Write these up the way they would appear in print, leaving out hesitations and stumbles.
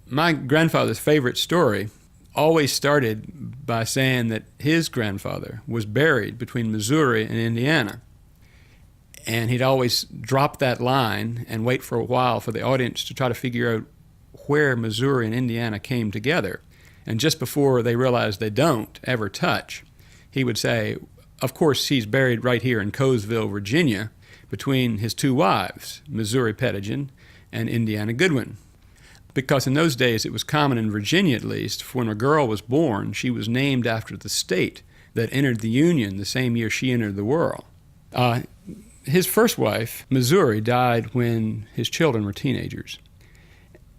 My grandfather's favorite story always started by saying that his grandfather was buried between Missouri and Indiana. And he'd always drop that line and wait for a while for the audience to try to figure out where Missouri and Indiana came together. And just before they realized they don't ever touch, he would say, of course, he's buried right here in Colesville, Virginia, between his two wives, Missouri Pettigen and Indiana Goodwin. Because in those days it was common, in Virginia at least, for when a girl was born, she was named after the state that entered the Union the same year she entered the world. His first wife, Missouri, died when his children were teenagers.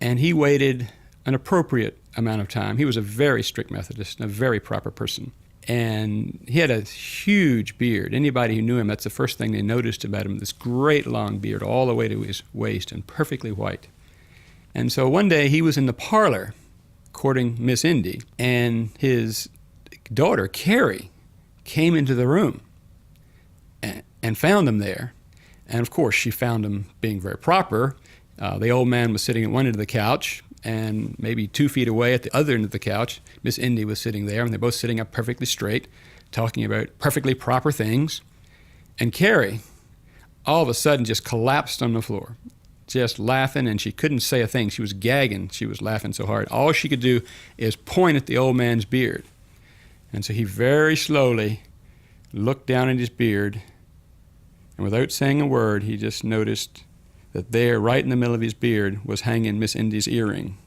And he waited an appropriate amount of time. He was a very strict Methodist and a very proper person. And he had a huge beard. Anybody who knew him, that's the first thing they noticed about him, this great long beard all the way to his waist and perfectly white. And so one day he was in the parlor courting Miss Indy, and his daughter, Carrie, came into the room and found him there. And of course, she found him being very proper. The old man was sitting at one end of the couch, and maybe 2 feet away at the other end of the couch, Miss Indy was sitting there, and they're both sitting up perfectly straight, talking about perfectly proper things. And Carrie, all of a sudden, just collapsed on the floor, just laughing, and she couldn't say a thing. She was gagging. She was laughing so hard. All she could do is point at the old man's beard. And so he very slowly looked down at his beard, and without saying a word, he just noticed that there, right in the middle of his beard, was hanging Miss Indy's earring.